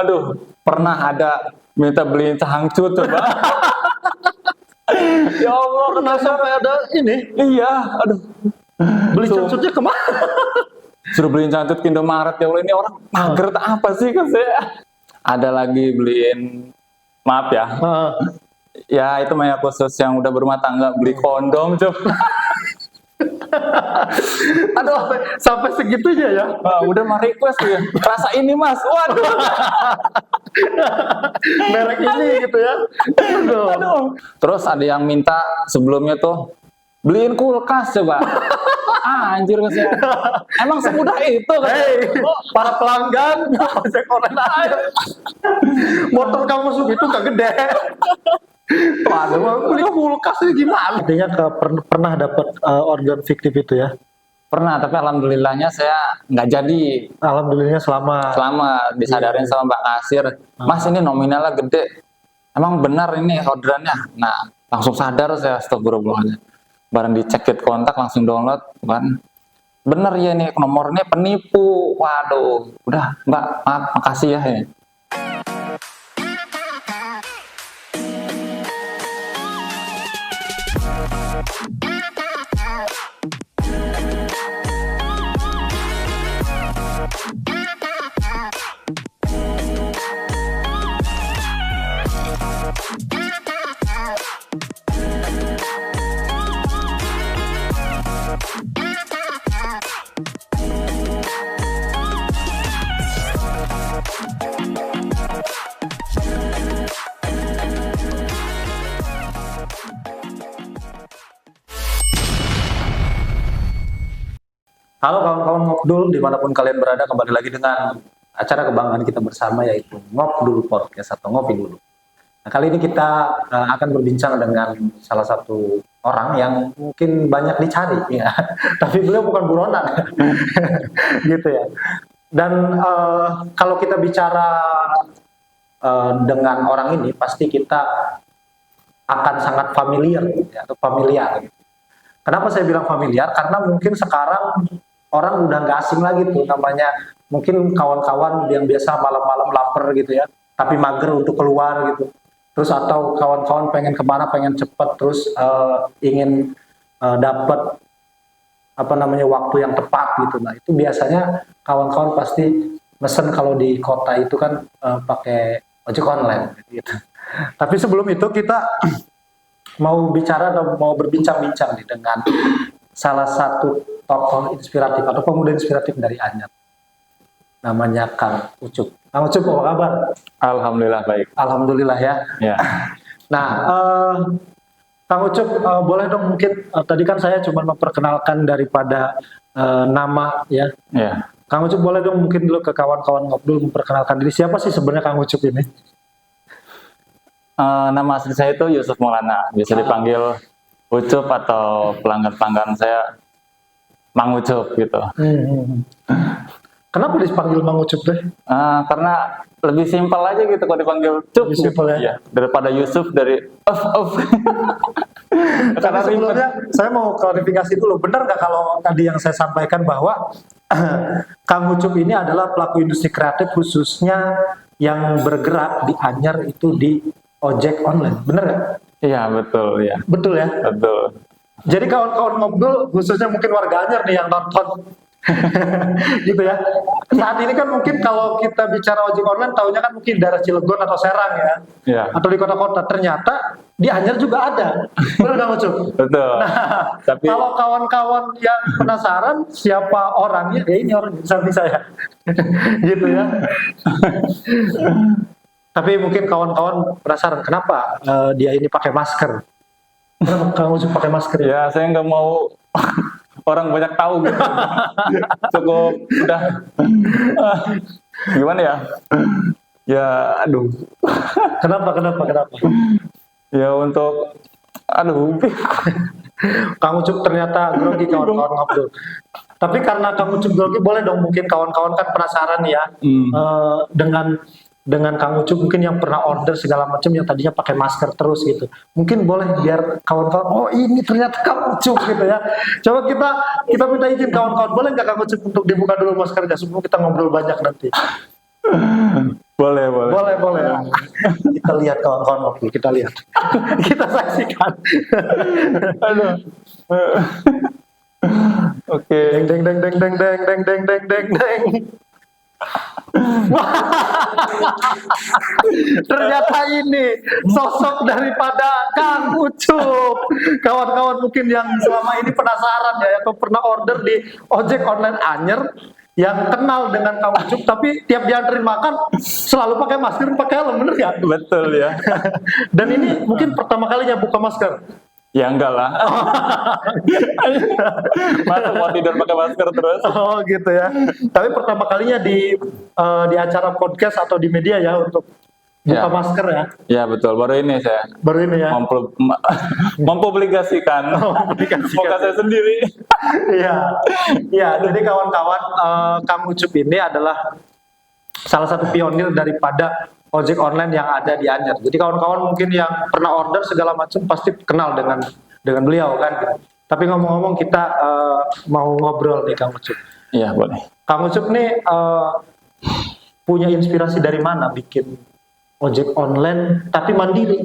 Aduh, pernah ada minta beliin cangcut coba. Ya Allah, Pernah sampai ada ini iya, aduh. beli So- cangcutnya kemana? Suruh beliin cangcut ke Indomaret, ya Allah, ini orang mager tak apa sih kan saya. Ada lagi beliin, maaf ya, Heeh. ya itu mah ya khusus yang udah berumah tangga, beli kondom coba. Aduh, sampai segitunya ya. Udah mah request ya, rasa ini mas, waduh. Merek ini gitu ya. Aduh. Aduh. Terus ada yang minta sebelumnya tuh beliin kulkas coba. Anjir kan saya. Emang semudah itu kan? Hei, para pelanggan, ojek online aja. Motor kamu itu gak gede. Waduh, beli kulkasnya gimana? Artinya pernah dapat organ fiktif itu ya? Pernah, tapi alhamdulillahnya saya nggak jadi. Alhamdulillahnya selama. Selama disadarin sama Mbak Kasir, Mas ini nominalnya gede. Emang benar ini orderannya? Nah, langsung sadar saya, astagfirullahaladzim. Barang dicek get kontak langsung download kan. Bener ya nih nomornya penipu. Waduh, udah Mbak, maaf, makasih ya. Halo kawan-kawan Ngobdul, dimanapun kalian berada, kembali lagi dengan acara kebanggaan kita bersama, yaitu Ngobdul Podcast atau Ngopi Dulu. Nah, kali ini kita akan berbincang dengan salah satu orang yang mungkin banyak dicari, ya. Tapi beliau bukan buronan, gitu ya. Dan kalau kita bicara dengan orang ini, pasti kita akan sangat familiar, ya, atau familiar. Gitu. Kenapa saya bilang familiar? Karena mungkin sekarang orang udah nggak asing lagi tuh namanya, mungkin kawan-kawan yang biasa malam-malam lapar gitu ya, tapi mager untuk keluar gitu. Terus atau kawan-kawan pengen kemana, pengen cepet, terus ingin dapat apa namanya waktu yang tepat gitu. Nah itu biasanya kawan-kawan pasti mesen kalau di kota itu kan pakai ojek online gitu. Tapi sebelum itu kita mau bicara atau mau berbincang-bincang nih dengan salah satu tokoh inspiratif atau pemuda inspiratif dari Anyar. Namanya Kang Ucup. Kang Ucup, apa kabar? Alhamdulillah baik. Alhamdulillah ya. Ya. Nah, Kang Ucup, boleh dong mungkin tadi kan saya cuma memperkenalkan daripada nama ya. Ya. Kang Ucup boleh dong mungkin dulu ke kawan-kawan Ngobdul memperkenalkan diri. Siapa sih sebenarnya Kang Ucup ini? Nama asli saya itu Yusuf Maulana, bisa dipanggil Ucup atau pelanggan-pelanggan saya Mang Ucup gitu. Kenapa dipanggil Mang Ucup deh? Karena lebih simpel aja gitu kalau dipanggil Cup. Lebih simpel ya? Iya, daripada Yusuf dari of. Tapi sebelumnya saya mau klarifikasi dulu, benar nggak kalau tadi yang saya sampaikan bahwa Kang Ucup ini adalah pelaku industri kreatif khususnya yang bergerak di Anyar itu di ojek online, benar nggak? Iya betul ya. Betul ya? Betul. Jadi kawan-kawan Ngobdul, khususnya mungkin warga Anyar nih yang nonton, gitu ya. Saat ini kan mungkin kalau kita bicara ojek online, tahunya kan mungkin daerah Cilegon atau Serang ya, Iya. atau di kota-kota. Ternyata di Anyar juga ada, benar nggak Ucup? Betul. Nah, Tapi kalau kawan-kawan yang penasaran siapa orangnya, ya ini orang di samping saya, gitu ya. Tapi mungkin kawan-kawan penasaran kenapa dia ini pakai masker. Kenapa Kang Ucup pakai masker? ya saya nggak mau orang banyak tahu gitu. Cukup udah. Gimana ya? Ya aduh. Kenapa? Ya untuk aduh. Kang Ucup ternyata grogi kawan-kawan Ngobdul. Tapi karena Kang Ucup grogi, boleh dong mungkin kawan-kawan kan penasaran ya dengan dengan Kang Ucup mungkin yang pernah order segala macam yang tadinya pakai masker terus gitu. Mungkin boleh biar kawan-kawan, oh ini ternyata Kang Ucup gitu ya. Coba kita minta izin kawan-kawan, boleh nggak Kang Ucup untuk dibuka dulu maskernya sebelum kita ngobrol banyak nanti. Boleh. Boleh. Kita lihat kawan-kawan, oke, kita lihat. Kita saksikan. Aduh. Oke. Deng. Wah, ternyata ini sosok daripada Kang Ucup. Kawan-kawan mungkin yang selama ini penasaran ya atau pernah order di ojek online Anyer yang kenal dengan Kang Ucup, tapi tiap dianterin makan selalu pakai masker, pakai helm, bener nggak? Betul ya. Dan ini mungkin pertama kalinya buka masker. Ya enggak lah. Masa mau tidur pakai masker terus? Oh gitu ya. Tapi pertama kalinya di acara podcast atau di media ya untuk buka Ya. masker ya. Ya betul, baru ini saya Baru ini ya. mempublikasikan muka saya sendiri. Iya. Iya, jadi kawan-kawan Kang Ucup ini adalah salah satu pionir daripada ojek online yang ada di Anyer. Jadi kawan-kawan mungkin yang pernah order segala macam pasti kenal dengan beliau kan. Tapi ngomong-ngomong kita mau ngobrol nih Kang Ucup. Iya boleh. Kang Ucup nih punya inspirasi dari mana bikin ojek online tapi mandiri?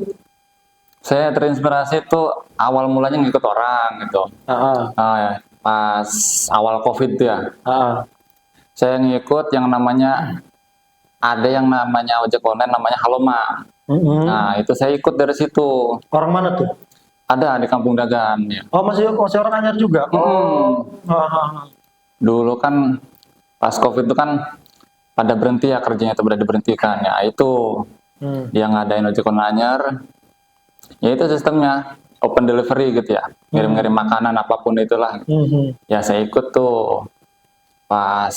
Saya terinspirasi itu awal mulanya ngikut orang gitu. Pas awal COVID ya. Saya ngikut yang namanya ojek online namanya Haloma. Nah itu saya ikut dari situ. Orang mana tuh? Ada di Kampung Dagan ya. Oh masih orang Anyer juga. Dulu kan pas COVID itu kan pada berhenti ya kerjanya itu berada diberhentikan ya itu yang ngadain ojek online Anyer. Ya itu sistemnya open delivery gitu ya, ngirim-ngirim makanan apapun itulah. Ya saya ikut tuh pas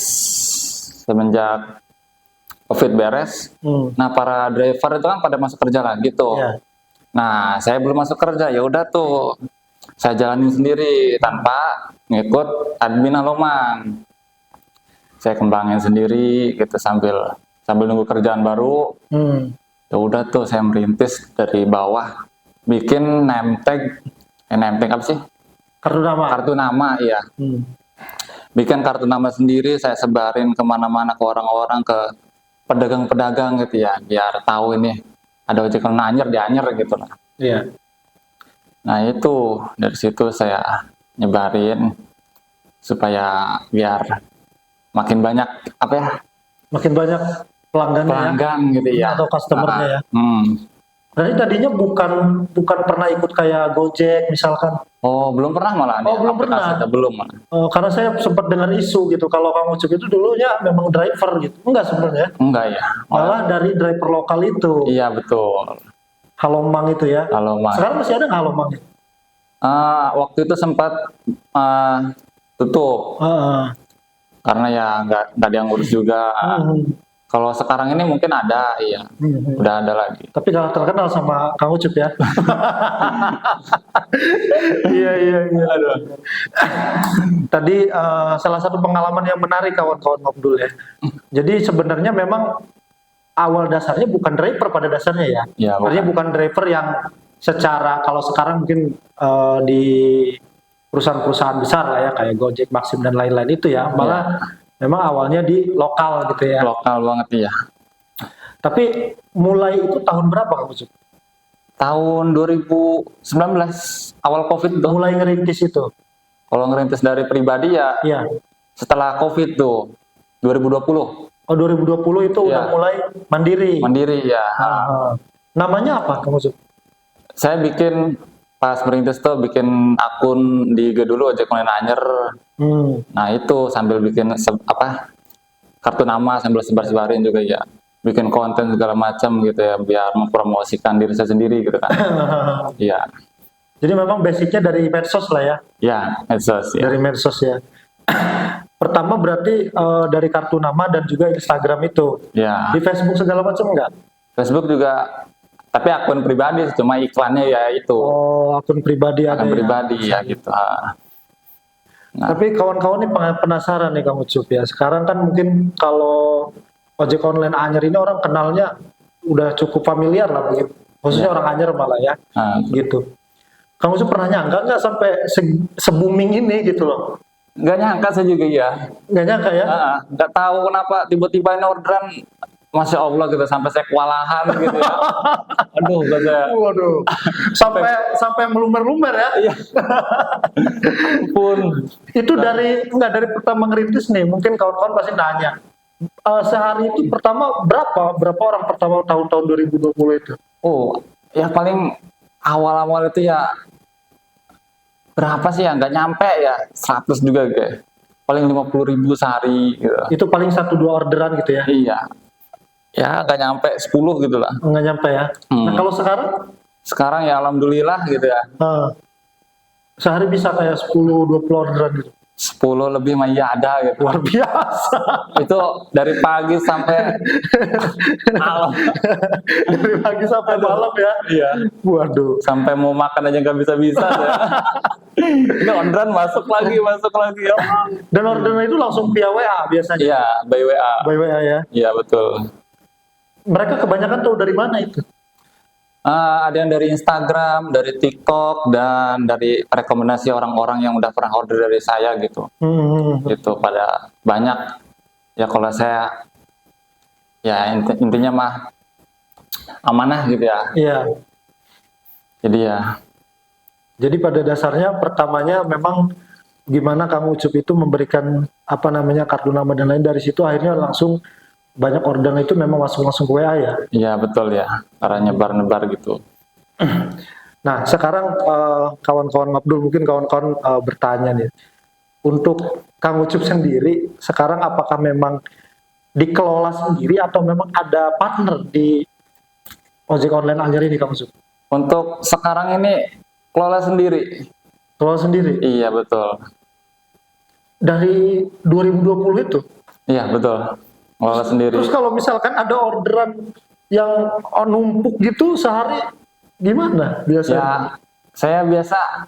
semenjak COVID beres. Nah para driver itu kan pada masuk kerja lagi tuh. Nah saya belum masuk kerja, ya udah tuh saya jalanin sendiri tanpa ngikut admin Aloman. Saya kembangin sendiri gitu sambil nunggu kerjaan baru. Ya udah tuh saya merintis dari bawah, bikin name tag apa sih? Kartu nama ya. Bikin kartu nama sendiri, saya sebarin kemana-mana ke orang-orang, ke pedagang-pedagang gitu ya, biar tahu ini ada ojek online Anyer di Anyer gitu lah. Iya. Nah itu dari situ saya nyebarin supaya biar makin banyak Makin banyak pelanggan gitu ya atau customernya ya. Berarti tadinya bukan pernah ikut kayak Gojek misalkan. Oh belum pernah malah. Belum pernah. Belum malah. Karena saya sempat dengar isu gitu kalau Kang Ucup itu dulunya memang driver gitu. Enggak sebenarnya. Enggak ya. Malah dari driver lokal itu. Iya betul. Halomang itu ya. Halomang. Sekarang masih ada nggak Halomang? Waktu itu sempat tutup. Karena ya nggak ada yang ngurus juga. Kalau sekarang ini mungkin ada, iya, udah ada lagi. Tapi kalah terkenal sama Kang Ucup ya. Iya. Aduh. Tadi salah satu pengalaman yang menarik kawan-kawan ngobrol ya. Jadi sebenarnya memang awal dasarnya bukan driver pada dasarnya ya. Ya Artinya bukan driver yang secara kalau sekarang mungkin di perusahaan-perusahaan besar lah ya kayak Gojek, Maxim dan lain-lain itu ya. Malah memang awalnya di lokal gitu ya. Lokal banget ya. Tapi mulai itu tahun berapa Kang Ucup? Tahun 2019 awal COVID tuh. Mulai ngerintis itu. Kalau ngerintis dari pribadi ya. Iya. Setelah COVID tuh 2020. Oh 2020 itu udah mulai mandiri. Mandiri ya. Namanya apa Kang Ucup? Saya bikin pas merintis tuh bikin akun di IG dulu ojek online Anyer. Nah itu sambil bikin kartu nama sambil sebar-sebarin juga ya, bikin konten segala macam gitu ya biar mempromosikan diri saya sendiri gitu kan. Iya. Jadi memang basicnya dari medsos lah ya. Ya medsos ya. Dari medsos ya. Pertama berarti dari kartu nama dan juga Instagram itu. Ya. Di Facebook segala macam enggak? Facebook juga, tapi akun pribadi cuma iklannya ya itu. Oh akun pribadi ada. Akun pribadi ya gitu. Nah. Tapi kawan-kawan ini penasaran nih Kang Ucup ya. Sekarang kan mungkin kalau ojek online Anyer ini orang kenalnya udah cukup familiar lah begitu. Khususnya orang Anyer malah ya, gitu. Kamu tuh pernah nyangka nggak sampai se-booming ini gitu loh? Nggak nyangka saya juga ya. Nggak nyangka ya? Nggak tahu kenapa tiba-tiba ini orderan, Masya Allah gitu, sampai saya kewalahan gitu ya. Aduh, saya. Waduh, sampai melumer-lumer ya? Iya. Ampun. Itu dari pertama ngerintis nih, mungkin kawan-kawan pasti nanya. Sehari itu pertama berapa orang pertama tahun-tahun 2020 itu? Oh, ya paling awal-awal itu ya berapa sih ya? Nggak nyampe ya 100 juga kayak. Paling 50.000 sehari gitu. Itu paling 1-2 orderan gitu ya? Iya. Ya nggak nyampe 10 gitu lah. Nggak nyampe ya? Nah kalau sekarang? Sekarang ya alhamdulillah gitu ya. Sehari bisa kayak 10-20 orderan gitu? 10 lebih mah iya ada gitu. Luar biasa. Itu dari pagi sampai malam. Dari pagi sampai malam ya? Iya. Waduh. Sampai mau makan aja nggak bisa-bisa ya. Ini orderan masuk lagi ya. Dan orderan itu langsung via WA biasanya? Iya, by WA. By WA ya? Iya, betul. Mereka kebanyakan tahu dari mana itu? Ada yang dari Instagram, dari TikTok, dan dari rekomendasi orang-orang yang udah pernah order dari saya gitu. Gitu pada banyak. Ya kalau saya, ya intinya mah amanah gitu ya. Iya. Jadi ya. Jadi pada dasarnya pertamanya memang gimana Kang Ucup itu memberikan kartu nama dan lain, dari situ akhirnya langsung banyak orderan itu memang langsung ke WA ya? Iya betul ya, karena nyebar-nebar gitu. Nah sekarang kawan-kawan Ngabdul, mungkin kawan-kawan bertanya nih, untuk Kang Ucup sendiri sekarang apakah memang dikelola sendiri atau memang ada partner di ojek online Anyer ini Kang Ucup? Untuk sekarang ini kelola sendiri. Kelola sendiri? Iya betul. Dari 2020 itu? Iya betul. Kelola sendiri. Terus kalau misalkan ada orderan yang numpuk gitu sehari, gimana biasanya? Ya, saya biasa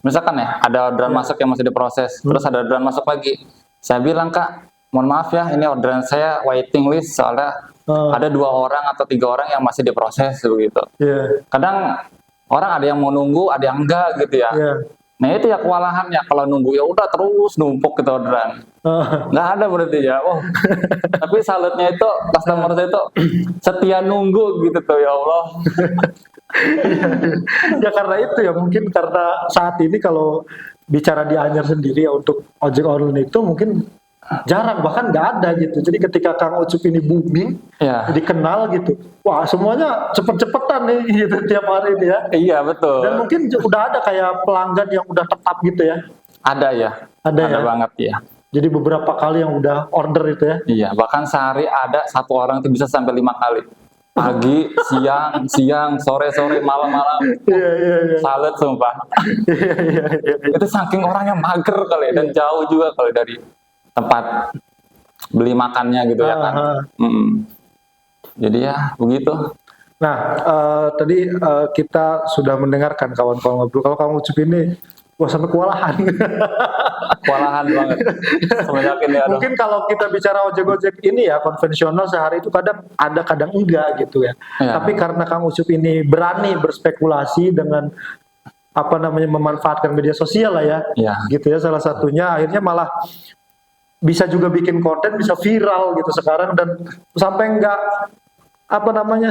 misalkan ya ada orderan masuk yang masih diproses, terus ada orderan masuk lagi. Saya bilang, Kak, mohon maaf ya, ini orderan saya waiting list soalnya ada 2 orang atau 3 orang yang masih diproses begitu. Kadang orang ada yang mau nunggu, ada yang enggak gitu ya. Nah itu ya kewalahannya, kalau nunggu ya udah terus numpuk gitu orderan. Nggak ada berarti ya. Oh. Tapi salutnya itu customer saya itu setia nunggu gitu tuh, ya Allah. Ya karena itu ya, mungkin karena saat ini kalau bicara di Anyer sendiri ya, untuk ojek online itu mungkin jarang, bahkan nggak ada gitu. Jadi ketika Kang Ucup ini booming, dikenal gitu, wah semuanya cepet-cepetan nih gitu tiap hari ini ya. Iya betul. Dan mungkin udah ada kayak pelanggan yang udah tetap gitu ya. Ada ya. Ada ya? Banget ya. Jadi beberapa kali yang udah order itu ya. Iya, bahkan sehari ada 1 orang itu bisa sampai 5 kali. Pagi, siang, sore, malam. Iya. Salut sumpah. Iya. Itu saking orangnya mager kali dan jauh juga kali dari tempat beli makannya gitu ya kan. Jadi ya begitu. Nah, tadi kita sudah mendengarkan kawan-kawan ngobrol. Kalau kamu Ucup ini, wah sampai kewalahan. Kewalahan banget. Ya, mungkin kalau kita bicara ojek-ojek ini ya konvensional, sehari itu kadang ada, kadang enggak gitu ya. Tapi karena Kang Ucup ini berani berspekulasi dengan memanfaatkan media sosial lah ya. Gitu ya, salah satunya akhirnya malah bisa juga bikin konten, bisa viral gitu sekarang, dan sampai enggak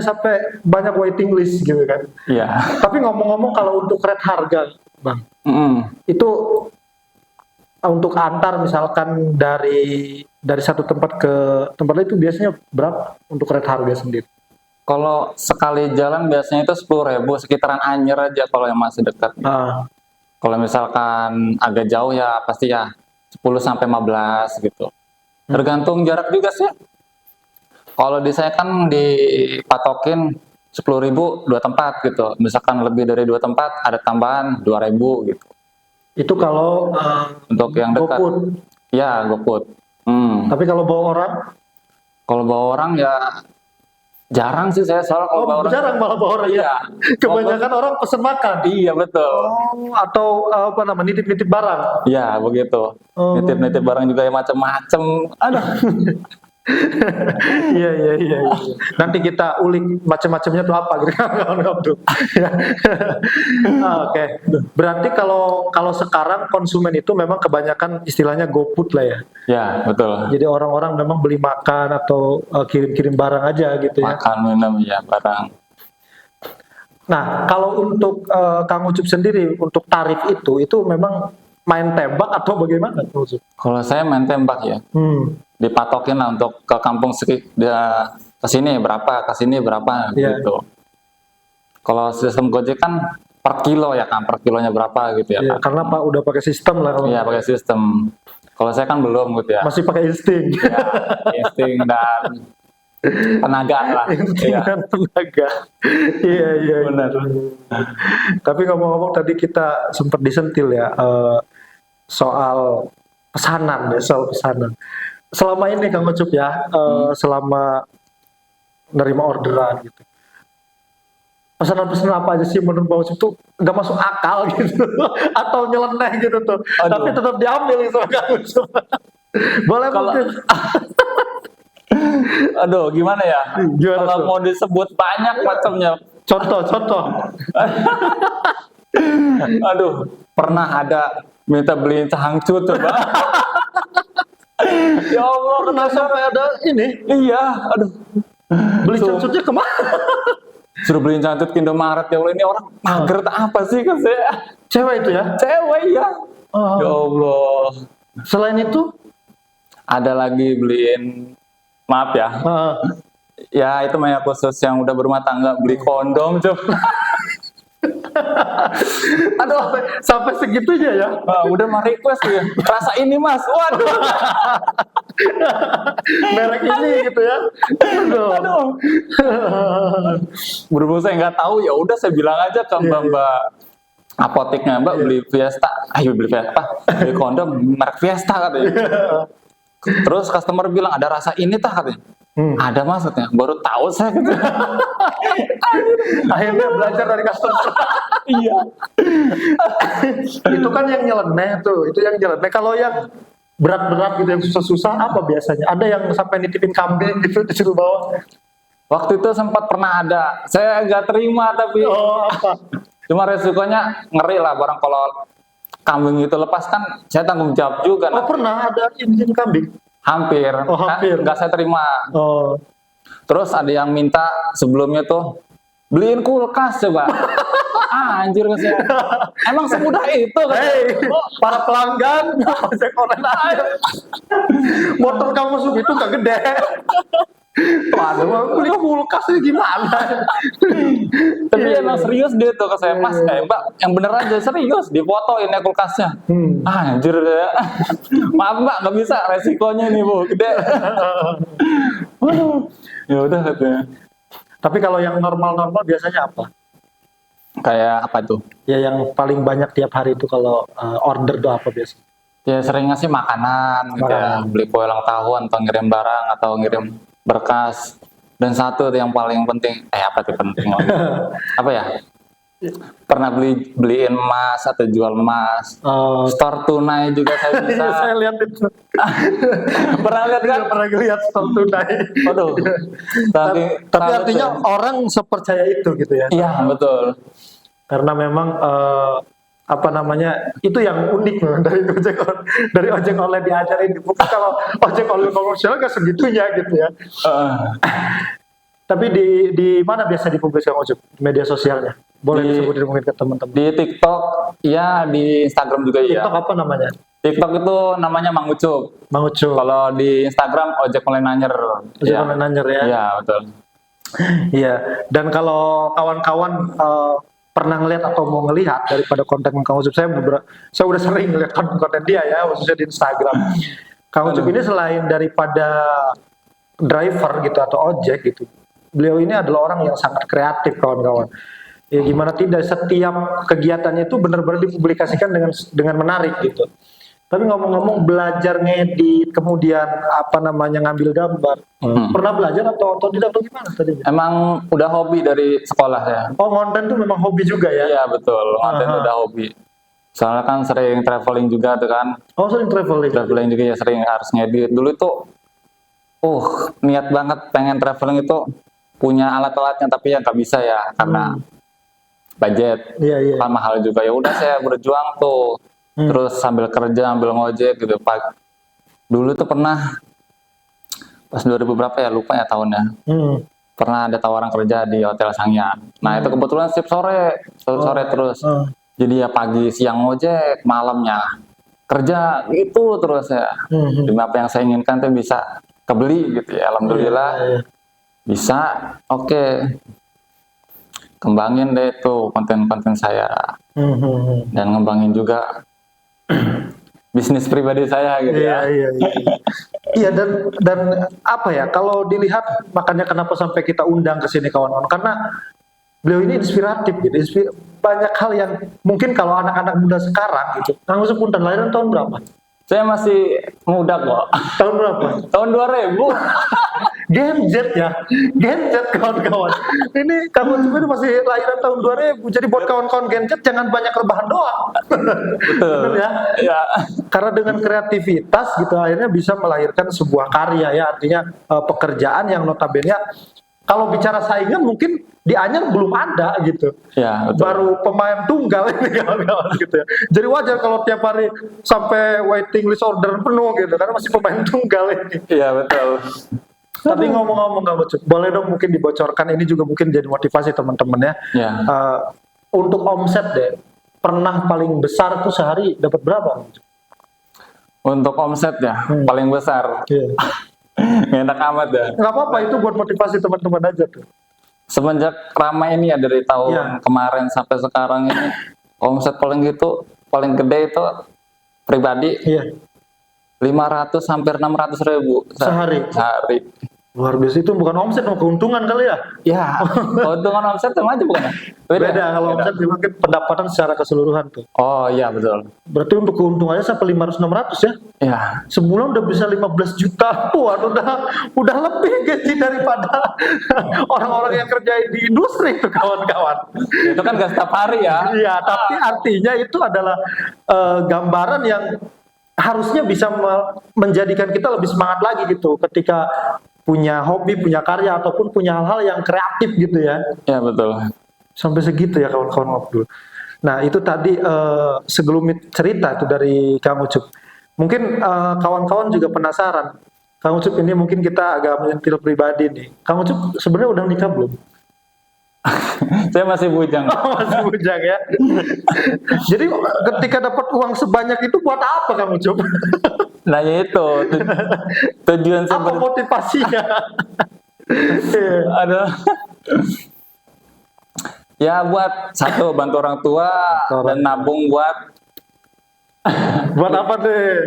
sampai banyak waiting list gitu kan. Iya. Tapi ngomong-ngomong kalau untuk rate harga, Bang, itu untuk antar misalkan dari satu tempat ke tempat lain itu biasanya berapa untuk rate harga sendiri? Kalau sekali jalan biasanya itu 10.000 sekitaran Anyer aja kalau yang masih dekat. Kalau misalkan agak jauh ya pasti ya 10-15 gitu. Tergantung jarak juga sih. Kalau di saya kan dipatokin 10.000 2 tempat gitu. Misalkan lebih dari 2 tempat ada tambahan 2.000 gitu. Itu kalau untuk yang dekat. GoFood. Ya, GoFood. Tapi kalau bawa orang? Kalau bawa orang ya jarang sih saya, soalnya kalau bawa orang jarang malah bawa orang ya. Kebanyakan orang pesen makan. Iya betul. Atau nitip-nitip barang. Iya begitu. Nitip-nitip barang juga ya macam-macam. Aduh. Iya, iya, iya, iya. Nanti kita ulik macam-macamnya tuh apa gitu kan Abdul. Ya. Oke. Berarti kalau kalau sekarang konsumen itu memang kebanyakan istilahnya GoFood lah ya. Ya, betul. Jadi orang-orang memang beli makan atau kirim-kirim barang aja gitu ya. Makan, minum, ya, barang. Nah, kalau untuk Kang Ucup sendiri untuk tarif itu memang main tembak atau bagaimana Kang Ucup? Kalau saya main tembak ya, dipatokin lah untuk ke kampung ke sini berapa, ke sini berapa Iya. gitu. Kalau sistem Gojek kan per kilo ya kan, per kilonya berapa gitu ya Iya, kan. karena Pak udah pakai sistem lah kalau Iya, pakai sistem. Kalau saya kan belum gitu ya. masih pakai insting. Ya, insting dan tenaga lah. Insting Iya, dan tenaga. Iya, iya. benar. Tapi ngomong-ngomong tadi kita sempat disentil ya soal pesanan ya, soal pesanan. Selama ini Kang Ucup ya, selama nerima orderan gitu. Pesanan-pesanan apa aja sih menurut Bang Ucup tuh nggak masuk akal gitu atau nyeleneh gitu tuh. Aduh. Tapi tetap diambil gitu sama Kang Ucup. Boleh Kalau- mungkin. Aduh, gimana ya? Gimana Kalau tuh? mau disebut banyak macamnya. Contoh. Aduh, pernah ada minta beliin cangcut tuh, Bang. Ya Allah, Pernah sampai ada ini iya, aduh. beli So- cangcutnya kemana? Suruh beliin cangcut ke Indomaret, ya Allah, ini orang mager tak apa sih kan saya? Cewek itu ya. Cewek ya. Oh. Ya Allah. Selain itu, Ada lagi beliin, maaf ya. Ya itu mah ya khusus yang udah berumah tangga beli kondom, coba. aduh sampai segitunya ya. Udah mah request ya. Rasa ini Mas. Waduh. Merek ini gitu ya. Aduh. Aduh. Berhubung saya nggak tahu, ya udah saya bilang aja ke mbak-mbak apoteknya, Mbak beli Fiesta. Ayo beli Fiesta. Beli kondom merek Fiesta katanya. Terus customer bilang ada rasa ini tah katanya. Ada maksudnya. Baru tahu saya gitu. Akhirnya belajar dari customer. Iya. Itu kan yang nyeleneh tuh, itu yang nyeleneh. Kalau yang berat-berat gitu, yang susah-susah apa biasanya? Ada yang sampai nitipin kambing gitu disuruh bawa. Waktu itu sempat pernah ada. Saya nggak terima tapi Oh apa? cuma resikonya ngeri lah barang kalau kambing itu lepas kan saya tanggung jawab juga. Oh pernah ada izin kambing. Hampir. Oh, hampir. Nggak saya terima. Oh. Terus ada yang minta sebelumnya tuh beliin kulkas coba. Anjir mas ya. Emang semudah itu kan? Hei, para pelanggan ojek online. Motor kamu segitu gak gede. Waduh, mau beli kulkas ini gimana? Tapi emang serius dia tuh ke saya, Mas, Mbak, yang bener aja serius, difotoin ya kulkasnya. Anjir ya. Maaf Mbak, nggak bisa resikonya nih Bu, gede. Waduh. Ya udah katanya. Tapi kalau yang normal-normal biasanya apa? Kayak apa tuh? Ya yang paling banyak tiap hari itu kalau order tuh apa biasanya? Ya sering ngasih makanan gitu ya, beli kue ulang tahun atau ngirim barang atau ngirim berkas. Dan satu tuh yang paling penting, apa tuh penting? Apa ya? Pernah beliin emas atau jual emas. Store tunai juga saya bisa. Saya lihat itu. Pernah lihat kan? Pernah lihat store tunai. Waduh. Tapi artinya orang sepercaya itu gitu ya. Iya betul. Karena memang apa namanya itu yang unik dari ojek online diajarin. Bukan kalau ojek online komersial nggak segitunya gitu ya. Tapi di mana biasa dipublikasikan ojek? Media sosialnya? Boleh disebutin mungkin ke teman-teman. Di TikTok, ya di Instagram juga ya. TikTok apa namanya? TikTok itu namanya Mang Ucup. Mang Ucup. Kalau di Instagram ojek online nanyer. Ojek online nanyer ya. Iya betul. Iya. Dan kalau kawan-kawan pernah ngelihat atau mau ngelihat daripada konten Kang Ucup, saya udah sering ngelihat konten dia ya, khususnya di Instagram. Kang Ucup ini selain daripada driver gitu atau ojek gitu, beliau ini adalah orang yang sangat kreatif kawan-kawan. Ya gimana tidak, setiap kegiatannya itu benar-benar dipublikasikan dengan menarik gitu. Tapi ngomong-ngomong belajar ngedit, kemudian apa namanya ngambil gambar, pernah belajar atau tidak atau gimana tadi? Emang udah hobi dari sekolah ya. Oh konten tuh memang hobi juga ya? Iya betul, konten udah hobi. Soalnya kan sering traveling juga tuh kan. Oh sering traveling. Traveling juga ya sering harus ngedit. Dulu tuh niat banget pengen traveling itu punya alat-alatnya, tapi ya nggak bisa ya karena budget. Iya, iya. Kan mahal juga. Ya udah saya berjuang tuh. Terus sambil kerja, sambil ngojek gitu. Dulu tuh pernah pas 2000 berapa ya, lupa ya tahunnya. Pernah ada tawaran kerja di Hotel Sanghyang. Nah, itu kebetulan shift sore terus. Jadi ya pagi siang ngojek, malamnya kerja gitu terus ya. Demi apa yang saya inginkan tuh bisa kebeli gitu ya. Alhamdulillah bisa. Oke. Kembangin deh tuh konten-konten saya. Dan ngembangin juga bisnis pribadi saya gitu ya. Iya. Iya, dan apa ya, kalau dilihat, makanya kenapa sampai kita undang ke sini kawan-kawan, karena beliau ini inspiratif gitu. Banyak hal yang mungkin kalau anak-anak muda sekarang gitu. Kang Ucup punten lahiran tahun berapa? Saya masih muda kok. Tahun berapa? Tahun 2000. Gen Z ya, Gen Z kawan-kawan. Ini Kang Ucup ini masih lahiran tahun 2000. Jadi buat kawan-kawan Gen Z jangan banyak rebahan doang. Betul. Betul ya? Ya. Karena dengan kreativitas gitu akhirnya bisa melahirkan sebuah karya ya, artinya pekerjaan yang notabene kalau bicara saingan mungkin di Anyar belum ada gitu. Ya, betul. Baru pemain tunggal ini kawan-kawan gitu ya. Jadi wajar kalau tiap hari sampai waiting list order penuh gitu karena masih pemain tunggal ini. Iya, betul. Tapi ngomong-ngomong Kang Ucup, boleh dong mungkin dibocorkan, ini juga mungkin jadi motivasi teman-teman ya. Ya. Untuk omset deh, pernah paling besar tuh sehari dapat berapa? Untuk omset ya, paling besar. Iya. Enak amat ya. Nggak apa-apa, itu buat motivasi teman-teman aja tuh. Semenjak ramai ini ya dari tahun Iya. kemarin sampai sekarang ini, omset paling gede itu pribadi Iya. 500 hampir 600 ribu Sehari? Sehari. Luar biasa, itu bukan omset, mau keuntungan kali ya? Ya, keuntungan omset sama aja bukan? Beda, kalau omset mungkin pendapatan secara keseluruhan tuh. Oh iya betul. Berarti untuk keuntungannya sampai 500-600 ya? Ya, Sebulan udah bisa 15 juta. Wah, udah lebih gaji daripada orang-orang yang kerja di industri itu kawan-kawan. itu kan gak setiap hari ya. Iya, tapi artinya itu adalah gambaran yang harusnya bisa menjadikan kita lebih semangat lagi gitu ketika punya hobi, punya karya ataupun punya hal-hal yang kreatif gitu ya. Ya betul. Sampai segitu ya kawan-kawan ngobrol. Nah, itu tadi segelumit cerita itu dari Kang Ucup. Mungkin kawan-kawan juga penasaran. Kang Ucup ini mungkin kita agak menyentil pribadi nih. Kang Ucup sebenarnya udah nikah belum? Saya masih bujang. Masih bujang ya. Jadi ketika dapat uang sebanyak itu buat apa Kang Ucup? Nah ya itu tujuan saya Apa motivasinya? ada ya buat satu bantu orang tua dan nabung buat Buat apa deh?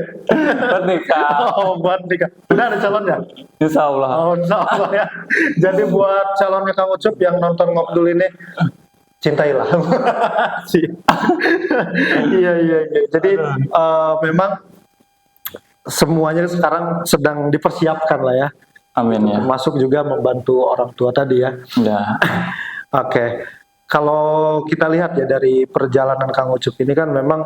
nikah. Oh, buat nikah. Udah ada calonnya? Insya Allah. Oh, insya Allah ya. Jadi buat calonnya Kang Ucup yang nonton Ngobdul ini, cintailah. Iya. Jadi memang semuanya sekarang sedang dipersiapkan lah ya. Amin ya. Termasuk juga membantu orang tua tadi ya. Ya. Oke. Kalau kita lihat ya dari perjalanan Kang Ucup ini kan memang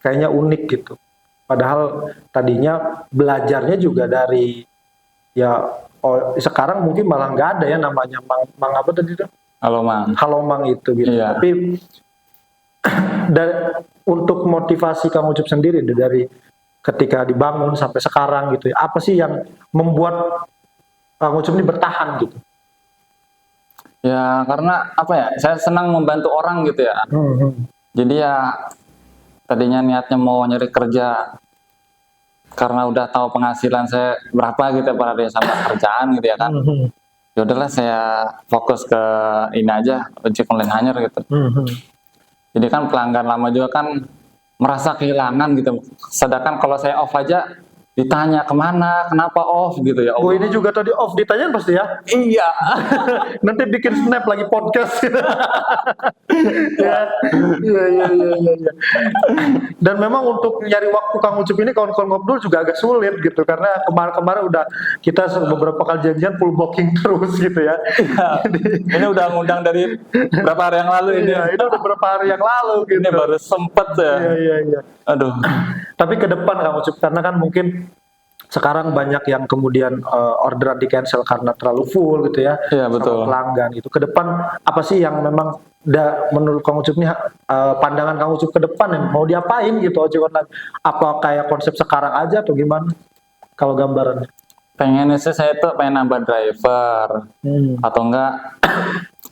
kayaknya unik gitu. Padahal tadinya belajarnya juga dari sekarang mungkin malah nggak ada ya namanya mang apa tadi itu? Halo Mang. Halomang itu gitu. Iya. Tapi untuk motivasi Kang Ucup sendiri dari ketika dibangun sampai sekarang gitu ya, apa sih yang membuat Kang Ucup ini bertahan gitu? Ya karena apa ya, saya senang membantu orang gitu ya. Jadi ya tadinya niatnya mau nyari kerja karena udah tahu penghasilan saya berapa gitu pada dia sama kerjaan gitu ya kan. Ya udahlah saya fokus ke ini aja, ojek online hanyar gitu. Jadi kan pelanggan lama juga kan merasa kehilangan gitu. Sedangkan kalau saya off aja ditanya kemana, kenapa off gitu ya. Oh ini juga tadi off ditanya pasti ya? Iya. Nanti bikin snap lagi podcast. Iya. Dan memang untuk nyari waktu Kang Ucup ini kawan-kawan Ngobdul juga agak sulit gitu karena kemarin-kemarin udah kita beberapa kali janjian full booking terus gitu ya. Ini udah ngundang dari berapa hari yang lalu ini. Iya, ini udah beberapa hari yang lalu gitu. Ini baru sempet ya. Iya. Aduh. Tapi ke depan Kang Ucup karena kan mungkin sekarang banyak yang kemudian orderan di cancel karena terlalu full gitu ya, Iya, sama betul. pelanggan gitu. Ke depan apa sih yang memang menurut Kang Ucup nih pandangan Kang Ucup ke depan yang mau diapain gitu ojek online? Apa kayak konsep sekarang aja atau gimana? Kalau gambarannya? Pengennya sih saya tuh pengen nambah driver atau enggak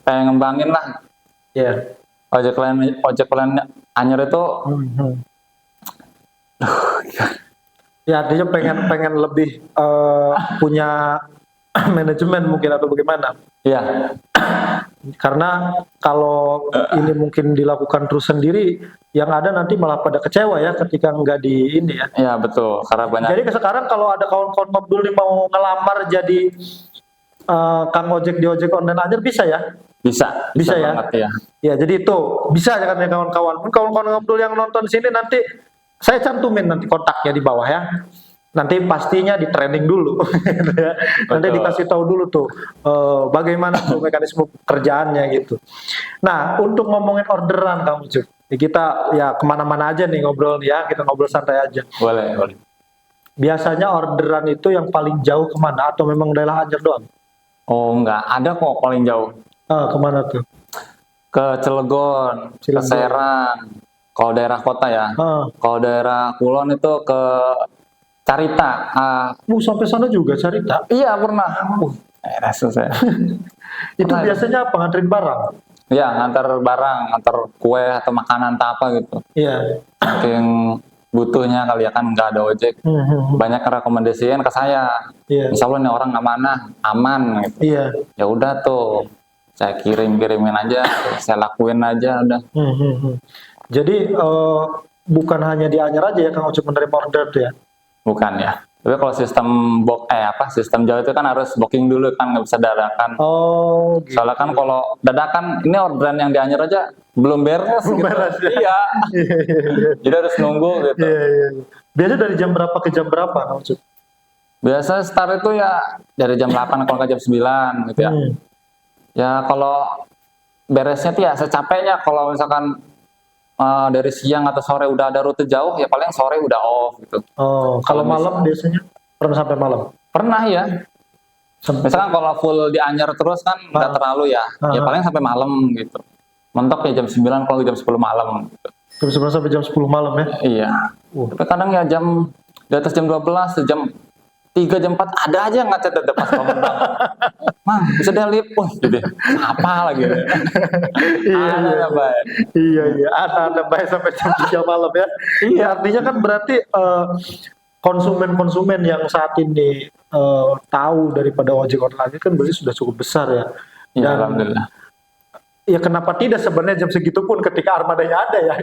pengen ngembangin lah Ya. ojek online anyar itu. Ya artinya pengen lebih punya manajemen mungkin atau bagaimana? Iya, Karena kalau ini mungkin dilakukan terus sendiri, yang ada nanti malah pada kecewa ya ketika nggak di ini ya. iya betul. Karena banyak. Jadi sekarang kalau ada kawan-kawan ngobrol nih mau ngelamar jadi Kang ojek di ojek online aja bisa ya? Bisa Ya? banget ya. Ya jadi itu bisa ya kan ya kawan-kawan. Mungkin kawan-kawan ngobrol yang nonton sini nanti saya cantumin nanti kontaknya di bawah ya. Nanti pastinya di training dulu, gitu ya. Nanti Betul. dikasih tahu dulu tuh bagaimana tuh mekanisme pekerjaannya gitu. Nah untuk ngomongin orderan Kang Ucup, kita ya kemana-mana aja nih ngobrol ya, kita ngobrol santai aja. Boleh, boleh. Biasanya orderan itu yang paling jauh kemana atau memang daerah Anyer doang? Oh, enggak. Ada kok paling jauh. Kemana tuh? Ke Cilegon, ke Cilegon. Serang. Kalau daerah kota ya. Ah. Kalau daerah Kulon itu ke Carita. Sampai sana juga Carita. Iya, pernah. Rasa saya. Itu biasanya apa? Nganterin barang? Iya, ngantar barang, ngantar kue atau makanan atau apa gitu. Iya. Saking butuhnya kali ya kan nggak ada ojek. Banyak rekomendasiin ke saya. Iya. Insya Allah nih orang aman gitu. Iya. Ya udah tuh, saya kirimin aja, saya lakuin aja udah. Jadi bukan hanya di Anyer aja ya Kang Ucup menerima order tuh ya? Bukan ya. Tapi kalau sistem sistem jauh itu kan harus booking dulu kan, nggak bisa dadakan. Oh, gitu. Soalnya kan kalau dadakan ini orderan yang di Anyer aja belum beres. Belum gitu. beres, ya? Iya. Iya. Jadi harus nunggu gitu. Iya. Biasa dari jam berapa ke jam berapa Kang Ucup? Biasa start itu ya dari jam 8 kalau nggak jam 9 gitu ya. Ya kalau beresnya tuh ya secapeknya kalau misalkan dari siang atau sore udah ada rute jauh ya paling sore udah off gitu. Oh, kalau malam biasanya pernah sampai malam? Pernah ya. Misalkan kalau full di Anyer terus kan nggak terlalu ya. Ya paling sampai malam gitu. Mentok ya jam 9 kalau jam 10 malam gitu. Jam 11 sampai jam 10 malam ya? Iya. Tapi kadang ya jam di atas jam 12, jam 3, jam 4 ada aja yang ngechat ada pas bangun. Mang, bisa delip. Wah, jadi apa lagi? Iya. Ada baik sampai jam 3 malam ya. Iya, artinya kan berarti konsumen-konsumen yang saat ini tahu daripada ojek online kan berarti sudah cukup besar ya. Iya, alhamdulillah. Ya kenapa tidak sebenarnya jam segitu pun ketika armadanya ada ya,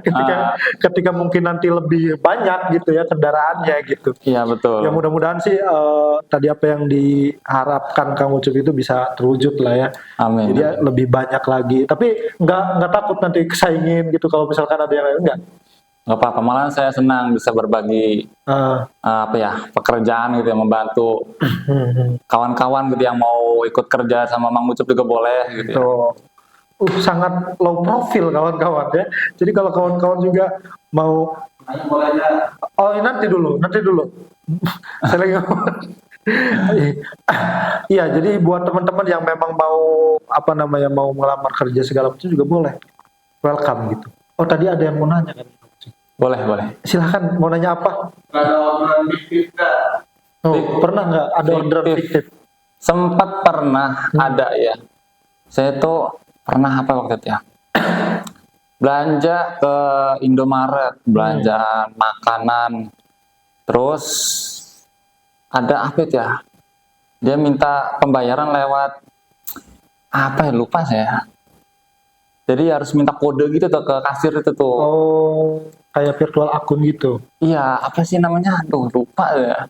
ketika mungkin nanti lebih banyak gitu ya kendaraannya gitu. Iya betul. Ya mudah-mudahan sih tadi apa yang diharapkan Kang Ucup itu bisa terwujud lah ya. Amin. Jadi lebih banyak lagi. Tapi nggak takut nanti kesaingin gitu kalau misalkan ada yang lain enggak? Nggak apa-apa, malah saya senang bisa berbagi pekerjaan gitu ya, membantu kawan-kawan gitu yang mau ikut kerja sama Mang Ucup juga boleh gitu. Sangat low profil kawan-kawan ya. Jadi kalau kawan-kawan juga mau nanti dulu. Saya lagi Iya, jadi buat teman-teman yang memang mau mau melamar kerja segala macam juga boleh. Welcome gitu. Oh, tadi ada yang mau nanya kan? Boleh. Silahkan, mau nanya apa? Ada orderan fiktif nggak? Pernah nggak ada orderan fiktif? Sempat pernah ada ya. Saya tuh pernah apa waktu itu ya? Belanja ke Indomaret, belanja makanan. Terus ada apa itu ya? Dia minta pembayaran lewat apa ya, lupa saya. Jadi harus minta kode gitu tuh ke kasir itu tuh. Oh, kayak virtual akun gitu. Iya, apa sih namanya? Aduh, lupa ya.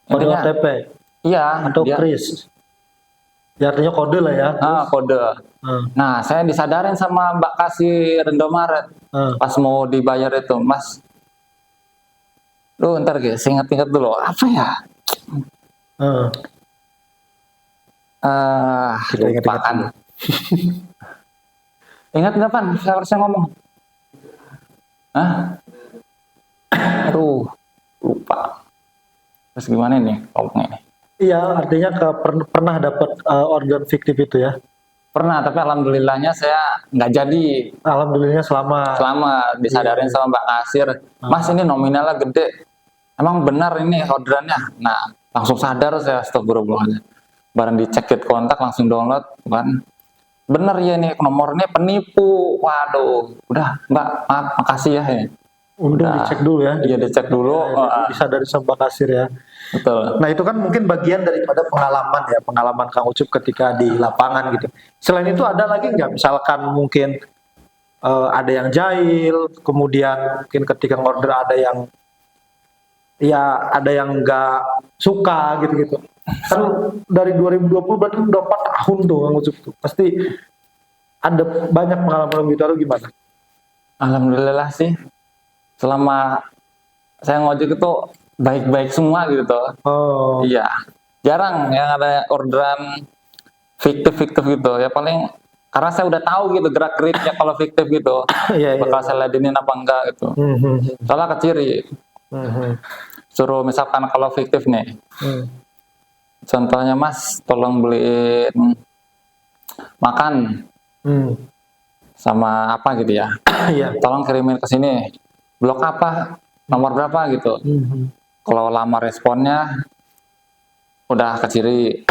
Kode OTP. Iya, atau kris. Ya artinya kode lah ya. Kode. Nah, saya disadarin sama Mbak kasir Indomaret. Pas mau dibayar itu, Mas. Lu ntar guys, ingat-ingat dulu. Apa ya? Kita lupakan. Ingat nggak Pan? Saya harusnya ngomong. Aduh, lupa. Terus gimana nih ngomongnya ini? Iya, artinya pernah dapat organ fiktif itu ya. Pernah, tapi alhamdulillahnya saya nggak jadi. Alhamdulillahnya selama. Selama disadarin sama Mbak Kasir, Mas ini nominalnya gede. Emang benar ini orderannya? Nah, langsung sadar saya, astagfirullahaladzim. Barang dicek get kontak langsung download, kan? Bener ya ini nomornya penipu. Waduh, udah Mbak, maaf, makasih ya. Udah dicek dulu ya. Iya dicek dulu. Disadari sama kasir ya. Betul. Nah itu kan mungkin bagian daripada pengalaman ya, pengalaman Kang Ucup ketika di lapangan gitu. Selain itu ada lagi nggak? Misalkan mungkin ada yang jahil, kemudian mungkin ketika ngorder ada yang nggak suka gitu-gitu. Kan dari 2020 berarti udah 4 tahun tuh Kang Ucup tuh. Pasti ada banyak pengalaman gitu. Lalu gimana? Alhamdulillah sih. Selama saya ngojek itu baik-baik semua gitu tuh. Oh. Iya. Jarang yang ada orderan fiktif gitu. Ya paling karena saya udah tahu gitu gerak-geriknya kalau fiktif gitu. Iya, Bakal saya ladenin apa enggak gitu. Soalnya keciri. Suruh misalkan kalau fiktif nih. Contohnya Mas, tolong beliin makan sama apa gitu ya. Iya. Tolong kirimin ke sini. Blok apa? Nomor berapa gitu. Kalau lama responnya udah ke kiri.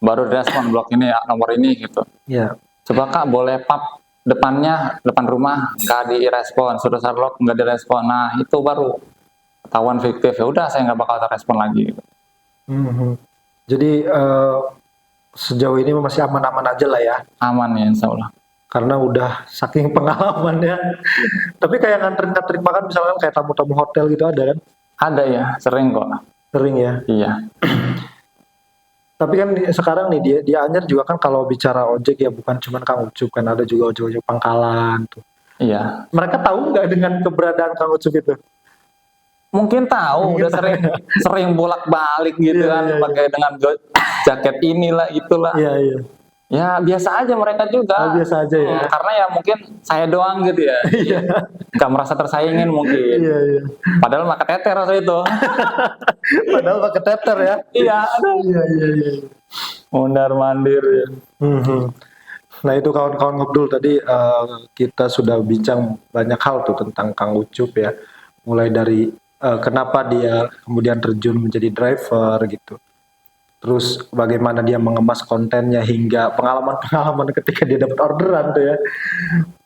Baru direspon blok ini nomor ini gitu. Iya. Coba Kak boleh pap depannya, depan rumah nggak direspon, sudah Sherlock nggak direspon. Nah itu baru ketahuan fiktif. Ya udah saya nggak bakal terrespon lagi gitu. Jadi sejauh ini masih aman-aman aja lah ya. Aman ya insya Allah. Karena udah saking pengalamannya. Tapi kayak nganterin makan misalkan kayak tamu-tamu hotel gitu ada kan? Ada ya, sering kok. Sering ya. Iya. Tapi kan sekarang nih di Anyer juga kan kalau bicara ojek ya bukan cuma Kang Ucup kan, ada juga ojek-ojek pangkalan tuh. Iya. Mereka tahu nggak dengan keberadaan Kang Ucup itu? Mungkin tahu, udah sering bolak-balik gitu kan, pakai dengan jaket inilah itulah. Iya. Ya biasa aja mereka juga. Biasa aja ya. Karena ya mungkin saya doang gitu ya. Nggak merasa tersaingin mungkin. Iya. Padahal mah keteter waktu itu. Padahal pakai teter ya. Iya. Iya. Mondar mandir ya. Nah itu kawan-kawan ngobrol tadi kita sudah bincang banyak hal tuh tentang Kang Ucup ya. Mulai dari kenapa dia kemudian terjun menjadi driver gitu. Terus bagaimana dia mengemas kontennya hingga pengalaman-pengalaman ketika dia dapat orderan tuh ya.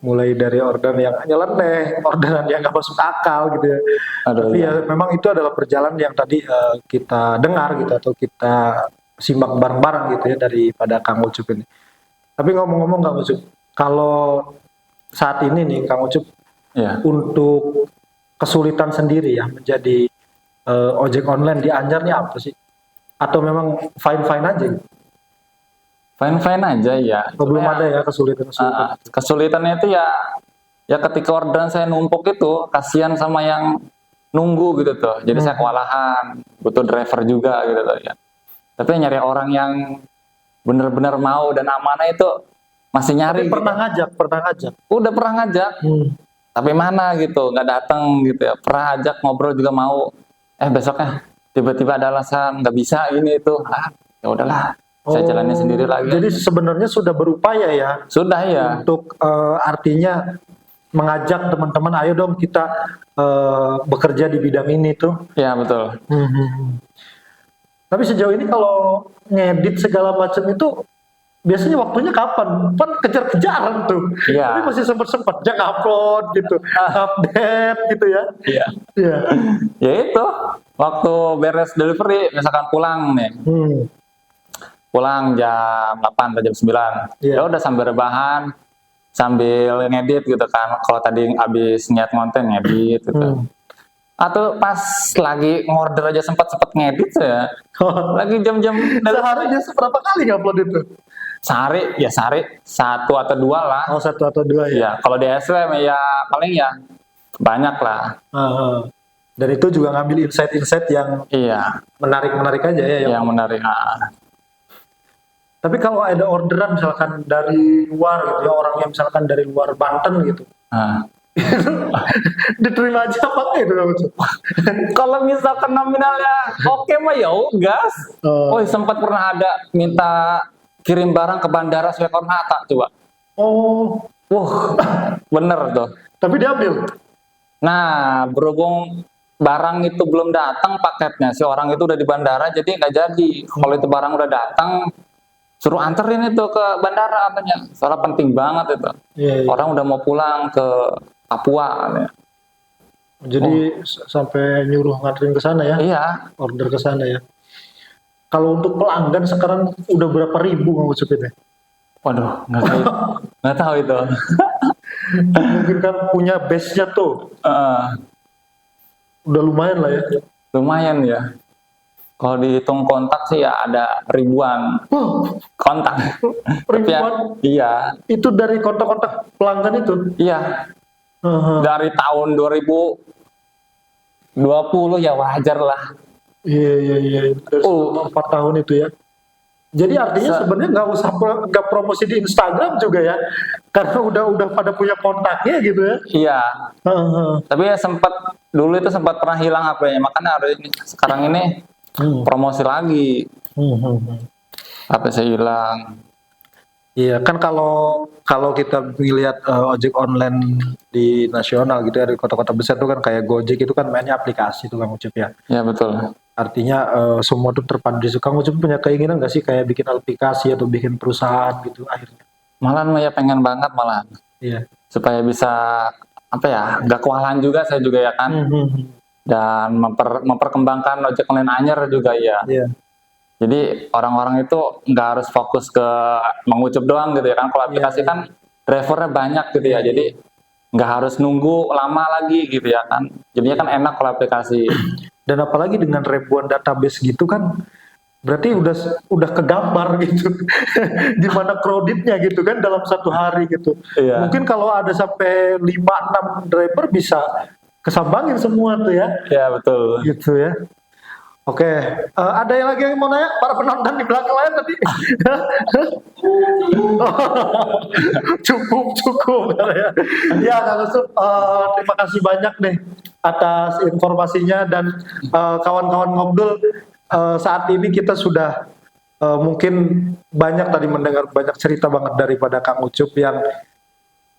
Mulai dari orderan yang nyeleneh, orderan yang nggak masuk akal gitu ya. Tapi ya memang itu adalah perjalanan yang tadi kita dengar gitu atau kita simak bareng-bareng gitu ya daripada Kang Ucup ini. Tapi ngomong-ngomong Kang Ucup, kalau saat ini nih Kang Ucup untuk kesulitan sendiri ya menjadi ojek online di Anyer nih apa sih? Atau memang fine-fine aja? Fine-fine aja ya. Belum ada ya kesulitan. Kesulitannya itu ya ketika orderan saya numpuk itu kasihan sama yang nunggu gitu tuh. Jadi saya kewalahan, butuh driver juga gitu tuh ya. Tapi nyari orang yang benar-benar mau dan amanah itu masih nyari. Tapi pernah ngajak. Udah pernah ngajak. Tapi mana gitu, nggak datang gitu ya. Pernah ajak ngobrol juga mau. Besoknya tiba-tiba ada alasan nggak bisa ini itu. Ya udahlah, saya jalanin sendiri lagi. Jadi sebenarnya sudah berupaya ya. Sudah ya. Untuk artinya mengajak teman-teman, ayo dong kita bekerja di bidang ini tuh. Ya betul. Tapi sejauh ini kalau ngedit segala macam itu biasanya waktunya kapan? Kan kejar-kejaran tuh. Iya. Tapi masih sempat-sempatnya ngupload gitu, update gitu ya. Iya. Ya itu, waktu beres delivery, misalkan pulang nih. Pulang jam 8 atau jam 9. Ya udah sambil rebahan, sambil ngedit gitu kan. Kalau tadi habis niat konten ngedit gitu. Atau pas lagi ngorder aja sempat ngedit ya. Lagi jam-jam sehari seberapa kali ngupload itu? Sehari 1 atau 2 lah. 1 atau 2 ya. Ya, kalau di SWM ya paling ya banyak lah. Dan itu juga ngambil insight-insight yang menarik-menarik aja ya. Yang menarik. Tapi kalau ada orderan misalkan dari luar gitu ya, orang yang misalkan dari luar Banten gitu. Diterima aja apa itu Kang Ucup? Kalau misalkan nominalnya oke mah ya gas. Oh. Oh, sempat pernah ada minta kirim barang ke bandara Soekarno-Hatta coba. Oh, Bener tuh. tapi diambil. Nah, berhubung barang itu belum datang paketnya, si orang itu udah di bandara jadi nggak jadi. Kalau itu barang udah datang, suruh anterin itu ke bandara katanya. Soalnya penting banget itu. Iya, iya. Orang udah mau pulang ke Papua katanya. Jadi sampai nyuruh nganterin ke sana ya, Iya, order ke sana ya. Kalau untuk pelanggan sekarang udah berapa ribu Kang Ucup ini? waduh, nggak tahu itu. Mungkin kan punya base-nya tuh, Eh, udah lumayan lah ya. lumayan ya. Kalau dihitung kontak sih ya ada ribuan Wah, kontak. Tapi ya, ribuan iya, itu dari kontak-kontak pelanggan itu. iya. Aha. Dari tahun 2020 ya wajar lah. Iya iya iya. Dari selama 4 tahun itu ya. Jadi artinya sebenarnya nggak promosi di Instagram juga ya, karena udah pada punya kontaknya gitu ya. Iya. Aha. Tapi ya dulu itu sempat pernah hilang HP-nya, makanya sekarang ini promosi lagi. HP saya hilang. Iya kan kalau kita melihat ojek online di nasional gitu ya, di kota-kota besar tuh kan kayak Gojek itu kan mainnya aplikasi tuh Kang Ucup ya. Ya betul. Artinya semua tuh terpadu di situ. Kang Ucup punya keinginan nggak sih kayak bikin aplikasi atau bikin perusahaan gitu akhirnya? Malahan ya pengen banget malahan. Iya. Supaya bisa apa ya, nggak kewalahan juga saya juga ya kan. Dan memperkembangkan ojek online anyar juga ya. Iya. Jadi orang-orang itu nggak harus fokus ke mengucup doang gitu ya kan. Kalau aplikasi kan drivernya banyak gitu ya. Jadi nggak harus nunggu lama lagi gitu ya kan. Jadinya kan enak kalau aplikasi. Dan apalagi dengan ribuan database gitu kan, berarti udah kegambar gitu. Gimana crowdednya gitu kan dalam satu hari gitu. Iya. Mungkin kalau ada sampai 5-6 driver bisa kesambangin semua tuh ya. Ya betul. Gitu ya. Oke, ada yang lagi yang mau nanya? Para penonton di belakang layar tadi. Cukup ya. Ya, Kang Ucup, terima kasih banyak nih atas informasinya dan kawan-kawan ngobrol. Saat ini kita sudah mungkin banyak tadi mendengar banyak cerita banget daripada Kang Ucup yang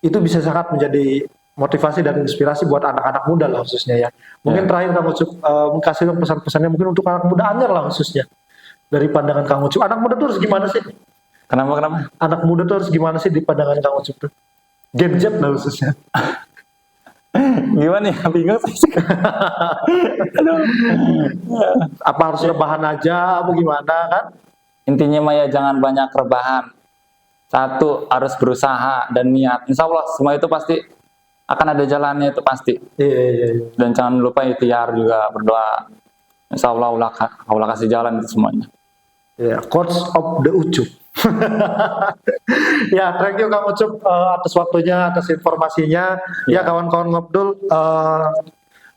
itu bisa sangat menjadi motivasi dan inspirasi buat anak-anak muda lah khususnya ya. Mungkin terakhir Kang Ucup kasih dong pesan-pesannya mungkin untuk anak muda anyar lah khususnya. Dari pandangan Kang Ucup, anak muda tuh harus gimana sih? Kenapa? Anak muda tuh harus gimana sih di pandangan Kang Ucup tuh? Gen Z lah khususnya. Gimana ya? Bingung saya sih. Apa harus rebahan aja, apa gimana kan? Intinya mah ya jangan banyak rebahan. Satu, harus berusaha dan niat. Insya Allah semua itu pasti akan ada jalannya itu pasti. Iya. Dan jangan lupa ikhtiar juga, berdoa. Insya Allah Allah kasih jalan itu semuanya. Ya, quotes of the Ucup. Ya, thank you Kang Ucup atas waktunya, atas informasinya. Ya, kawan-kawan Ngobdul,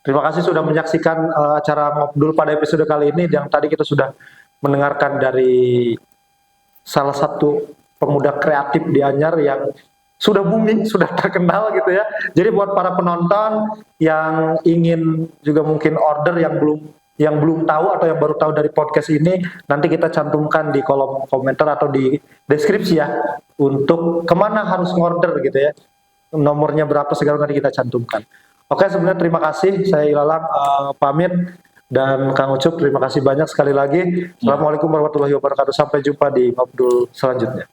terima kasih sudah menyaksikan acara Ngobdul pada episode kali ini. Yang tadi kita sudah mendengarkan dari salah satu pemuda kreatif di Anyar yang sudah booming, sudah terkenal gitu ya. Jadi buat para penonton yang ingin juga mungkin order yang belum tahu atau yang baru tahu dari podcast ini, nanti kita cantumkan di kolom komentar atau di deskripsi ya untuk kemana harus ngorder gitu ya. Nomornya berapa segala nanti kita cantumkan. Oke, sebenarnya terima kasih. Saya Ilalang pamit dan Kang Ucup terima kasih banyak sekali lagi. Assalamualaikum warahmatullahi wabarakatuh. Sampai jumpa di Ngobdul selanjutnya.